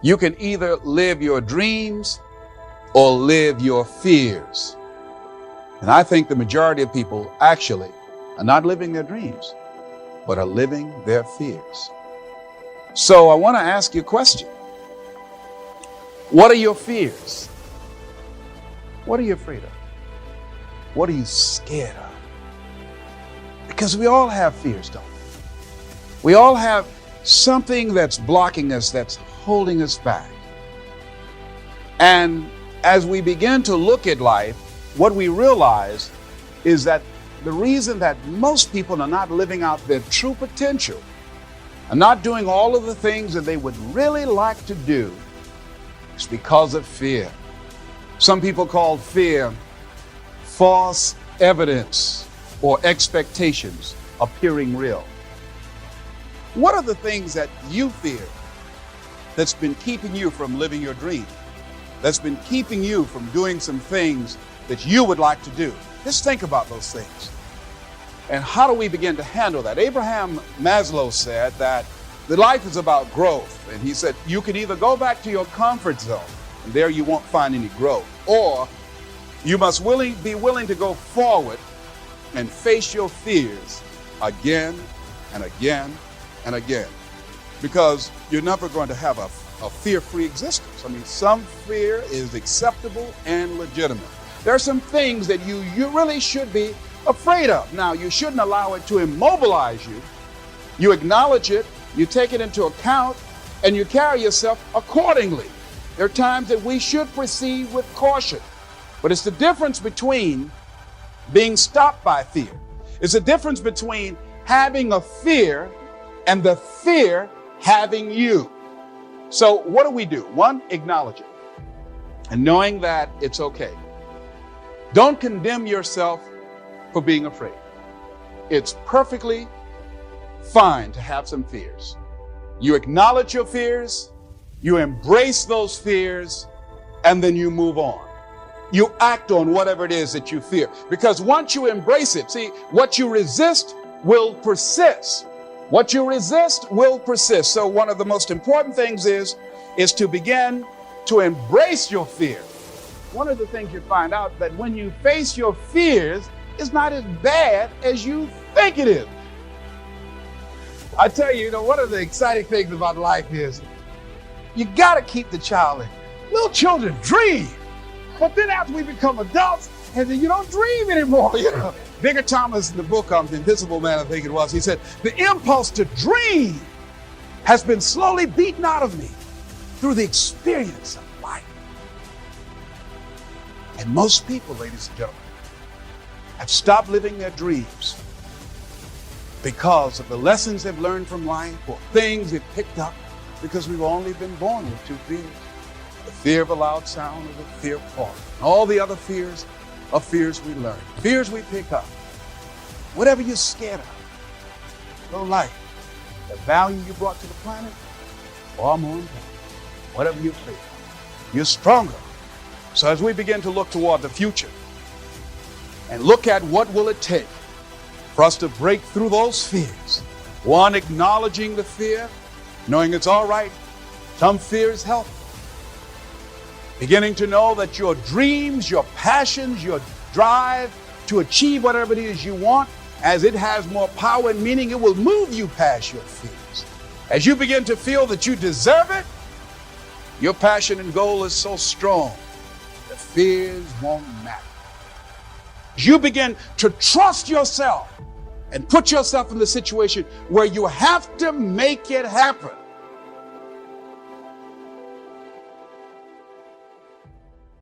You can either live your dreams or live your fears. And I think the majority of people actually are not living their dreams, but are living their fears. So I want to ask you a question. What are your fears? What are you afraid of? What are you scared of? Because we all have fears, don't we? We all have something that's blocking us, that's holding us back. And as we begin to look at life, what we realize is that the reason that most people are not living out their true potential, are not doing all of the things that they would really like to do, is because of fear. Some people call fear false evidence or expectations appearing real. What are the things that you fear that's been keeping you from living your dream? That's been keeping you from doing some things that you would like to do? Just think about those things. And how do we begin to handle that? Abraham Maslow said that the life is about growth. And he said, you can either go back to your comfort zone, and there you won't find any growth, or you must be willing to go forward and face your fears again and again and again. Because you're never going to have a fear-free existence. I mean, some fear is acceptable and legitimate. There are some things that you really should be afraid of. Now, you shouldn't allow it to immobilize you. You acknowledge it, you take it into account, and you carry yourself accordingly. There are times that we should proceed with caution. But it's the difference between being stopped by fear. It's the difference between having a fear and the fear having you. So what do? One, acknowledge it. And knowing that it's okay. Don't condemn yourself for being afraid. It's perfectly fine to have some fears. You acknowledge your fears, you embrace those fears, and then you move on. You act on whatever it is that you fear. Because once you embrace it, see, what you resist will persist. What you resist will persist. So one of the most important things is to begin to embrace your fear. One of the things you find out that when you face your fears, it's not as bad as you think it is. I tell you, one of the exciting things about life is you got to keep the child in. Little children dream. But then after we become adults, and then you don't dream anymore, Bigger Thomas in the book The Invisible Man, I think it was, he said, the impulse to dream has been slowly beaten out of me through the experience of life. And most people, ladies and gentlemen, have stopped living their dreams because of the lessons they've learned from life or things they've picked up, because we've only been born with two fears. The fear of a loud sound or the fear of falling. All the other fears are fears we learn, fears we pick up. Whatever you're scared of, your life, the value you brought to the planet, far more important. Whatever you fear, you're stronger. So as we begin to look toward the future and look at what will it take for us to break through those fears, one, acknowledging the fear, knowing it's all right. Some fear is healthy. Beginning to know that your dreams, your passions, your drive to achieve whatever it is you want, as it has more power and meaning, it will move you past your fears. As you begin to feel that you deserve it, your passion and goal is so strong, the fears won't matter. As you begin to trust yourself and put yourself in the situation where you have to make it happen,